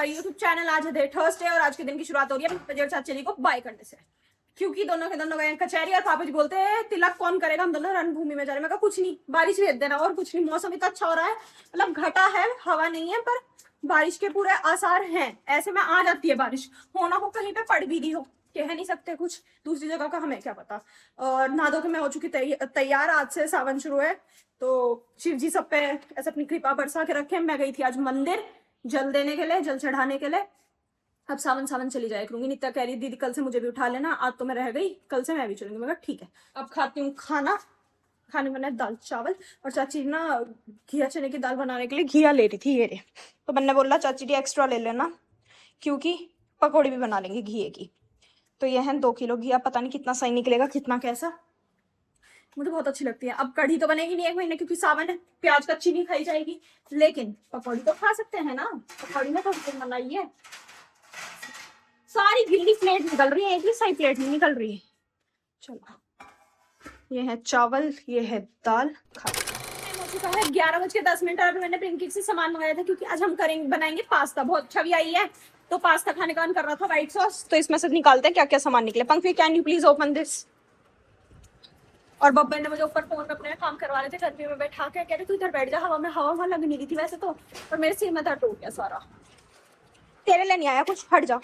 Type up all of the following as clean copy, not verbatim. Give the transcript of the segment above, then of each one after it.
हमारा YouTube channel. आज है थर्सडे और आज के दिन की शुरुआत हो रही है बजट चाचली को बाय करने से, क्योंकि दोनों के दोनों गए कचहरी और पापा जी बोलते हैं तिलक कौन करेगा, हम दोनों रणभूमि में जा रहे हैं। मैं कहा कुछ नहीं, बारिश भेज देना और कुछ नहीं। मौसम इतना अच्छा हो रहा है, मतलब घटा है, हवा नहीं है, पर बारिश के पूरे आसार हैं। ऐसे में आ जाती है बारिश, होना को कहीं पे पड़ भी गई हो, कह नहीं सकते कुछ, दूसरी जगह का हमें क्या पता। और नहा धो के मैं हो चुकी तैयार। आज से सावन शुरू है तो शिव जी सब पे ऐसे अपनी कृपा बरसा के रखे। मैं गई थी आज मंदिर जल देने के लिए, जल चढ़ाने के लिए। अब सावन सावन चली जाया करूंगी। नित्या कह रही दीदी कल से मुझे भी उठा लेना, आज तो मैं रह गई, कल से मैं भी चलूंगी। मैं कहा ठीक है। अब खाती हूँ खाना। खाने में दाल चावल, और चाची ना घिया चने की दाल बनाने के लिए घिया ले रही थी, ये रे। तो मैंने बोला चाची जी एक्स्ट्रा ले लेना, क्योंकि पकौड़ी भी बना लेंगे घिये की। तो ये है 2 किलो घिया, पता नहीं कितना सही निकलेगा कितना कैसा, मुझे बहुत अच्छी लगती है। अब कढ़ी तो बनेगी नहीं 1 महीने, क्योंकि सावन है, प्याज कच्ची नहीं खाई जाएगी, लेकिन पकौड़ी तो खा सकते हैं ना। पकौड़ी में तो बनाइए। सारी गिल्ली प्लेट निकल रही है, एक भी सही प्लेट नहीं निकल रही है। चलो ये है चावल, ये है दाल। खा हो चुका है 11:10 और मैंने ब्लिंकिट से सामान मंगाया था, क्योंकि आज हम करेंगे बनाएंगे पास्ता। बहुत छवि आई है तो पास्ता खाने का मन कर रहा था, व्हाइट सॉस। तो इसमें से निकालते हैं क्या क्या सामान निकले। पंकवी can you please open this. और बब्बे ने मुझे ऊपर फोन पे अपने काम करवा रहे थे, गर्मी में बैठा के कह रहे तू इधर बैठ जा, हवा में हवा वहां लग नहीं रही थी वैसे तो, और मेरे सिर में दर्द हो गया सारा। तेरे लिए नहीं आया कुछ, हट जा।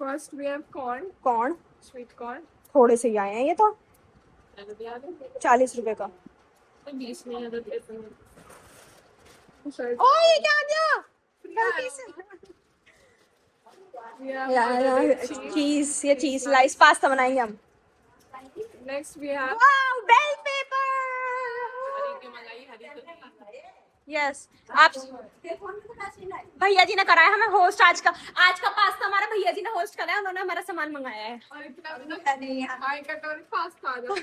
First we have corn, कौन? sweet corn. थोड़े से ही आए हैं ये तो, 40 रुपए का। 20 में है तो 30 में। ओ ये क्या आ गया गलती से। चीज, ये चीज स्लाइस पास्ता बनाएंगे हम। Next we have wow bell pepper. हरी की मलाई, हरी की। यस आप भैया जी ने कराया हमें होस्ट आज का पास्ता हमारा भैया जी ने होस्ट कराया, उन्होंने हमारा सामान मंगाया है। और इतना हाई कटोरी पास्ता आ जाता है।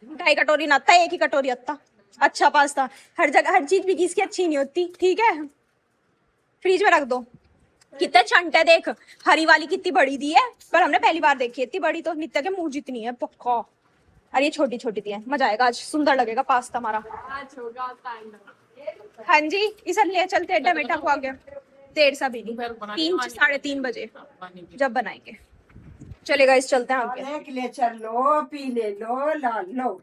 2.5 कटोरी ना आता, 1 ही कटोरी आता। अच्छा पास्ता, हर जगह हर चीज भी किसकी अच्छी नहीं होती, ठीक है। फ्रिज में रख दो। कितने छंटे देख, हरी वाली कितनी बड़ी दी है, पर हमने पहली बार देखी है इतनी बड़ी, तो नित्या के मुंह जितनी है पक्का। अरे ये छोटी छोटी दी है, मजा आएगा आज, सुंदर लगेगा पास्ता हमारा। आज होगा टाइम। हाँ जी, इसे ले चलते हैं, टमाटा को आ गया देर सा भी नहीं, 3 साढ़े 3 बजे जब बनाएंगे। चलेगा इस चलते हैं आगे। ले चलो, पी ले लो, ला लो।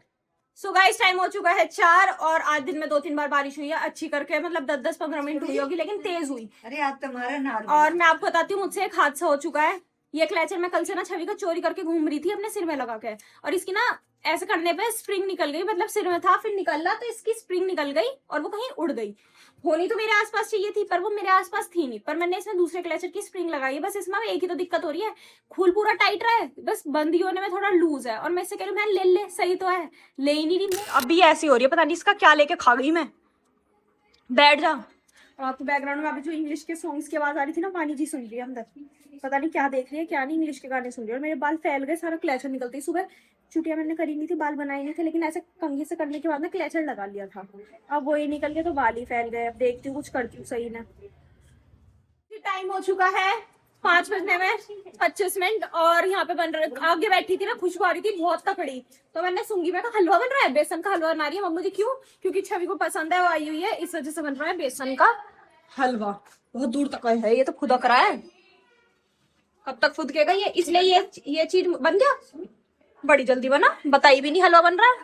सो गाइस टाइम हो चुका है 4, और आज दिन में 2-3 बार बारिश हुई है अच्छी करके, मतलब 10-15 मिनट हुई होगी, लेकिन तेज हुई। अरे आज तुम्हारा नार। और मैं आपको बताती हूँ, मुझसे एक हादसा हो चुका है। ये क्लचर मैं कल से ना छवि का चोरी करके घूम रही थी अपने सिर में लगा के, और इसकी ना ऐसे करने पे स्प्रिंग निकल गई, मतलब सिर में था फिर निकला तो इसकी स्प्रिंग निकल गई और वो कहीं उड़ गई। होनी तो मेरे आसपास चाहिए थी, पर वो मेरे आसपास थी नहीं, पर मैंने इसमें दूसरे क्लचर की स्प्रिंग लगाई है। बस इसमें एक ही तो दिक्कत हो रही है, खुल पूरा टाइट रहा है, बस बंद ही होने में थोड़ा लूज है। और मैं इससे कह रही हूँ मैं ले सही तो है, ले ही नहीं रही। अभी ऐसी हो रही है, पता नहीं इसका क्या लेके खा गई मैं। बैठ जा। और आपको बैकग्राउंड में अभी जो इंग्लिश के सॉन्ग्स की आवाज आ रही थी ना, वानी जी सुन रही है अंदर, पता नहीं क्या देख रही है क्या नहीं, इंग्लिश के गाने सुन रही है। और मेरे बाल फैल गए, सारा क्लचर निकलती। सुबह चुटिया मैंने करी नहीं थी, बाल बनाए नहीं थे, लेकिन ऐसे कंघी से करने के बाद ना क्लचर लगा लिया था, अब वो ही निकल गया तो बाल ही फैल गए। अब देखती हूँ कुछ करती हूँ सही ना। टाइम हो चुका है 5:25 और यहाँ पे बन रहा, आगे बैठी थी ना, खुशबू आ रही थी बहुत तकड़ी, तो मैंने सूंघी, मैं कहा हलवा बन रहा है, बेसन का हलवा बना रही है मम्मी जी। क्यों? क्योंकि छवि को पसंद है, वो आई हुई है, इस वजह से बन रहा है बेसन का हलवा। बहुत दूर तक है ये तो, खुदा करा है, कब तक फुदकेगा ये, इसलिए ये चीज बन गया बड़ी जल्दी बना, बताई भी नहीं हलवा बन रहा है,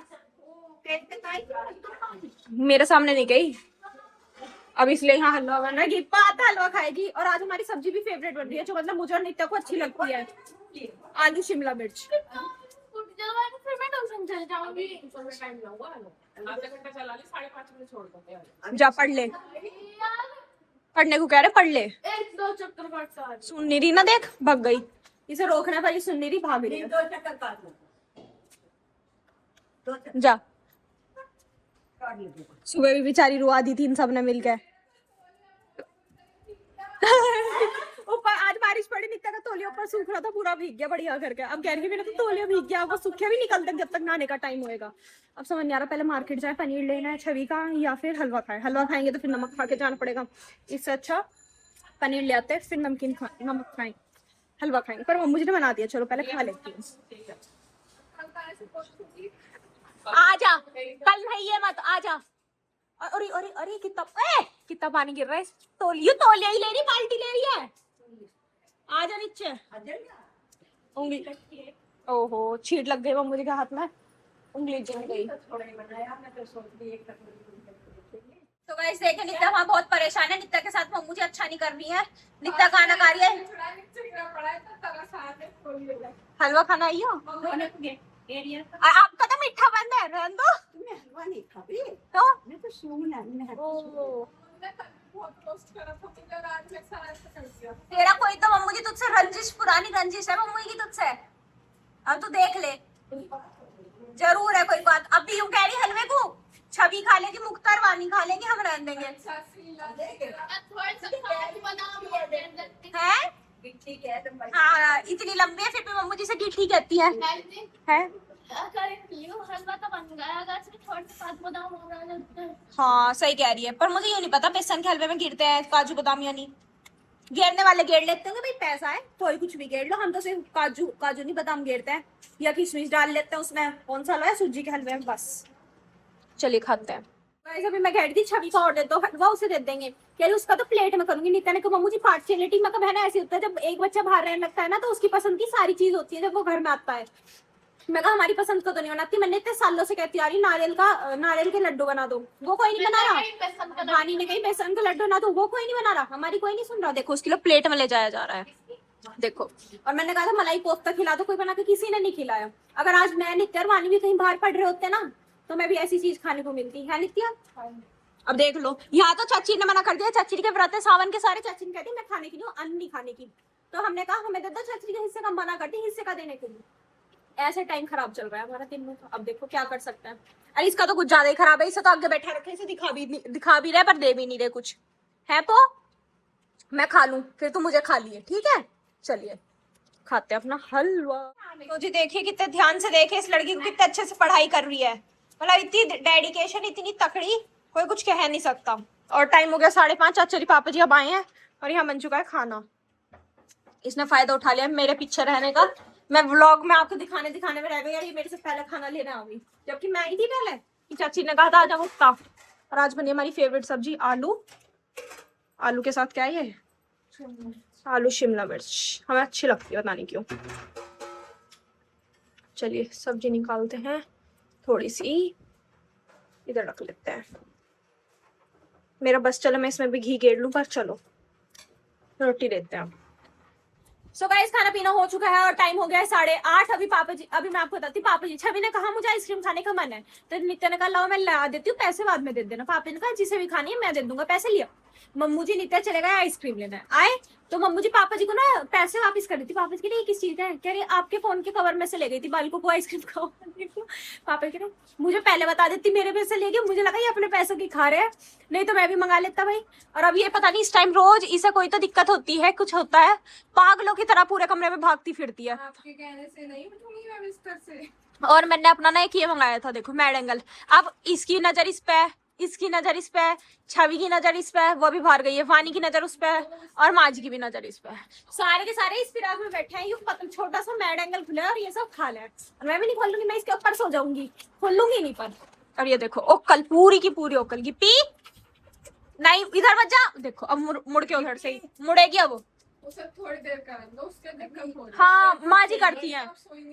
मेरे सामने नहीं गई। अब इसलिए यहाँ हलवा बन रहा है, बात हलवा खाएगी। और आज हमारी सब्जी भी फेवरेट बन रही है, जो मतलब मुझे और नित्या को अच्छी लगती है, आलू शिमला मिर्च। जा पढ़ ले, पढ़ने को कह रहे पढ़ ले। 1-2 चक्कर सुन नहीं रही ना, देख भाग गई, इसे रोकने पर ही सुन नहीं रही, भाग रही है। जा। सुबह भी बेचारी रुआ दी थी इन सब ने मिलकर। ऊपर आज बारिश पड़ी, नित्या का तौलिया ऊपर सूख रहा था, पूरा भीग गया बढ़िया करके। अब कह रही मेरा तो तौलिया भीग गया, वो सूखे भी निकलते जब तक नहाने का टाइम होएगा। अब समझ नहीं आ रहा, पहले मार्केट जाए, पनीर लेना है छवि का, या फिर हलवा खाए। हलवा खाएंगे तो फिर नमक खा के जाना पड़ेगा, इससे अच्छा पनीर ले आते हैं, फिर नमक खाएंगे, हलवा खाएंगे। पर मम्मी जी ने बना दिया, चलो पहले खा लेती हूँ। आजा, कल नहीं है मत, आजा। अरे अरे अरे कितना पानी गिर रहा है। तौलिया ही ले रही, बाल्टी ले रही है। आ जा नीचे। उंगली, ओहो छींट लग गई मम्मी के हाथ में, उंगली जल गई। तो गाइस देखे नित्या वहाँ बहुत परेशान है, नित्या के साथ मम्मू जी अच्छा नहीं कर रही है। नित्या खाना खा रही है, हलवा खाना आई हो। आपका तो मीठा बंद है, रहने दो। हलवा नहीं खाती तो मैं तो सोना ओ, कर तेरा कोई तो मम्मू जी तुझसे रंजिश, पुरानी रंजिश है मम्मू की तुझसे। अब तू देख ले, जरूर है कोई बात। अब भी यूं कह रही हलवे को, छवि खा लेगी, मुख्तार वानी खा लेंगे, हम रहने देंगे। है हाँ इतनी लंबी है फिर भी मम्मू जी से गिट्टी कहती है। हाँ सही कह रही है, पर मुझे यूं नहीं पता बेसन के हलवे में गिरते हैं काजू बादाम या नहीं। घेरने वाले घेर लेते हैं भाई, पैसा है कोई कुछ भी घेर लो, हम तो सिर्फ काजू काजू नहीं बादाम घेरते हैं या किशमिश डाल लेते हैं उसमें। कौन सा हलवा है, सूजी के हलवे में बस। चलिए खाते हैं। वैसे भी मैं कह रही थी छवि का ऑर्डर दो, हलवा उसे दे देंगे। कह रही उसका तो प्लेट में करूंगी। नित्या ने कहा मम्मू जी पार्शियलिटी में कब है ना, ऐसे होता है जब एक बच्चा बाहर रहने लगता है ना तो उसकी पसंद की सारी चीज होती है जब वो घर में आता है। मैं कहा हमारी पसंद को तो नहीं बनाती, मैंने इतने सालों से कहती आ रही नारियल के लड्डू बना दो, वो कोई नहीं बना रहा। रानी ने कही बेसन के लड्डू बना दो, वो कोई नहीं बना रहा, हमारी कोई नहीं सुन रहा। देखो उसके लिए प्लेट में ले जाया जा रहा है, देखो। और मैंने कहा था मलाई कोफ्ता खिला दो, कोई बना के किसी ने नहीं खिलाया। अगर आज मैं नित्या और वानी भी कहीं बाहर पढ़ रहे होते ना तो मैं भी ऐसी चीज खाने को मिलती है नित्या। अब देख लो, यहाँ तो चाची ने मना कर दिया, चाची के व्रत है सावन के सारे, चाची ने कहती मैं खाने की नहीं हूँ, अन्न नहीं खाने की। तो हमने कहा हमें दे दो, चाची के हिस्से का मना करती, हिस्से का देने के लिए। ऐसे टाइम खराब चल रहा है हमारा दिन में, तो अब देखो क्या कर सकते हैं। अरे इसका तो कुछ ज्यादा ही खराब है, इसे तो आगे बैठा रखे, इसे दिखा भी रहे पर दे भी नहीं रहे कुछ है। तो मैं खा लूं फिर तू मुझे खा लिए, ठीक है। चलिए खाते हैं अपना हलवा। तो जी देखिए कितने ध्यान से देखे इस लड़की को, कितने अच्छे से पढ़ाई कर रही है, मतलब इतनी डेडिकेशन, इतनी तकड़ी, कोई कुछ कह नहीं सकता। और टाइम हो गया 5:30, चाचा पापा जी अब आए हैं और यहाँ बन चुका है खाना। इसने फायदा उठा लिया मेरे पीछे रहने का। मैं व्लॉग में आपको दिखाने में रह गई यार, ये मेरे से पहले खाना लेने आ गई, जबकि मैं ही थी पहले कि चाची ने कहा था आजा मुक्ता। और आज बनी हमारी फेवरेट सब्जी आलू के साथ क्या है ये, आलू शिमला मिर्च, हमें अच्छी लगती है पता नहीं क्यों। चलिए सब्जी निकालते हैं, थोड़ी सी इधर रख लेते हैं। मेरा बस चलो मैं इसमें भी घी गेड़ लूं, पर चलो रोटी लेते हैं। सो गाइस खाना पीना हो चुका है और टाइम हो गया है 8:30। अभी मैं आपको बताती हूँ, पापा जी छवि ने कहा मुझे आइसक्रीम खाने का मन है, तो नित्या ने कहा लाओ मैं ला देती हूँ, पैसे बाद में दे देना। पापा ने कहा जिसे भी खानी है मैं दे दूंगा, पैसे लिया। मम्मू जी नित्या चले गए आइसक्रीम लेने, आए तो मम्मू जी पापा जी को ना पैसे वापस कर दी थी। पापा जी के लिए किस चीज है, कह रही आपके फोन के कवर में से ले गई थी, बालकों को आइसक्रीम खाओ। पापा कह रहे मुझे पहले बता देती, मेरे पैसे ले गए, मुझे लगा ये अपने पैसों की खा रहे हैं, नहीं तो मैं भी मंगा लेता भाई। और अब ये पता नहीं इस टाइम रोज इसे कोई तो दिक्कत होती है, कुछ होता है, पागलों की तरह पूरे कमरे में भागती फिरती है। आपके कहने से नहीं उठूंगी मैं बिस्तर से। और मैंने अपना ना एक ये मंगाया था, देखो मैड एंगल। अब इसकी नजर इस पे, इसकी नजर इस पे, छवि की नजर इस पे, वो भी बाहर गई है, वानी की नजर उस पे और माजी की भी नजर इस पे। सारे के सारे इस फिराक में बैठे हैं, ये छोटा सा मैड एंगल खुला है और ये सब खा ले। और मैं भी नहीं खोलूंगी, मैं इसके ऊपर सो जाऊंगी, खोलूंगी नहीं पर। और ये देखो ओकल, पूरी की पूरी ओकल की पी नहीं, इधर मत जा। देखो अब मुड़ के उधर से ही मुड़ेगी अब। उसे थोड़ी देर कर दो, उसके दिक्कत हो रही है। हाँ माँ जी करती है,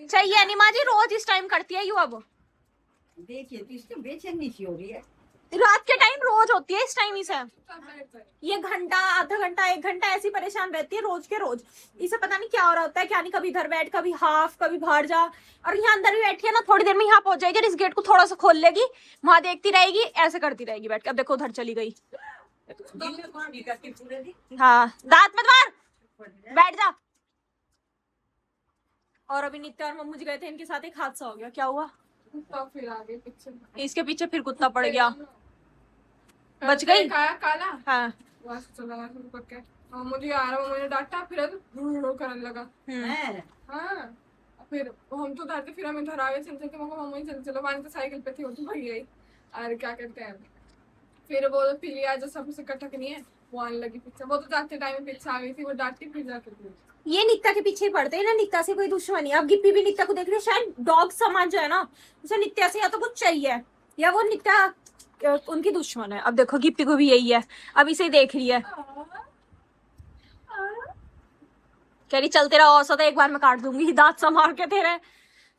चाहिए नहीं माँ जी रोज इस टाइम करती है यू। अब देखिए तो इसको बेचैनी सी हो रही है, रात के टाइम रोज होती है इस टाइम इसे, ये घंटा आधा घंटा 1 घंटा ऐसी परेशान रहती है रोज के रोज। इसे पता नहीं क्या हो रहा होता है क्या नहीं, कभी इधर बैठ, कभी हाफ, कभी बाहर जा। और यहाँ अंदर भी बैठी है ना, थोड़ी देर में यहाँ पहुंच जाएगी और इस गेट को थोड़ा सा खोल लेगी, वहां देखती रहेगी, ऐसे करती रहेगी बैठ के। अब देखो उधर चली गई। हाँ दांत मत मार, बैठ जा। और अभी नित्या और मम्मू जी गए थे, इनके साथ एक हादसा हो गया। क्या हुआ, फिर आगे पीछे इसके पीछे फिर कुत्ता पड़ गया, बच गई। काला हाँ बस चला शुरू करके मुझे आ रहा, मुझे डांटा, फिर करने लगा। हाँ फिर हम तो उधर थे, फिर हम इधर आ गए, चलते मम्मी चलो वानी तो साइकिल पे थी, वो तो भाग गई। और क्या कहते हैं, फिर वो पिलिया जो सब उसे कटक नहीं है, वो आने लगी पीछे, वो तो जाते टाइम पीछे आ गई थी, वो डांटती फिर जाके। ये नित्या के पीछे पड़ते हैं ना, नित्या से कोई दुश्मनी। अब गिप्पी भी नित्या को देख रही है, शायद डॉग समाज जो है ना उसे नित्या से या तो कुछ चाहिए, या वो नित्या उनकी दुश्मन है। अब देखो गिप्पी को भी यही है, अब इसे ही देख रही है, कह रही चल तेरा औसत है, एक बार मैं काट दूंगी दांत संभाल के तेरे।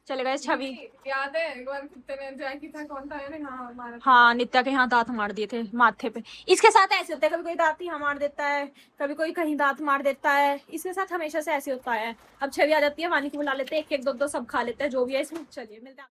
चले गए छवि। याद है एक बार कुत्ते ने जैकी था कौन था यार, हाँ हमारा हाँ नित्या के यहाँ दांत मार दिए थे माथे पे। इसके साथ ऐसे होता है, कभी कोई दांत यहाँ मार देता है, कभी कोई कहीं दांत मार देता है, इसके साथ हमेशा से ऐसे होता है। अब छवि आ जाती है, वानी को बुला लेते हैं, एक एक दो दो सब खा लेते हैं, जो भी है इसमें। चलिए मिलते हैं।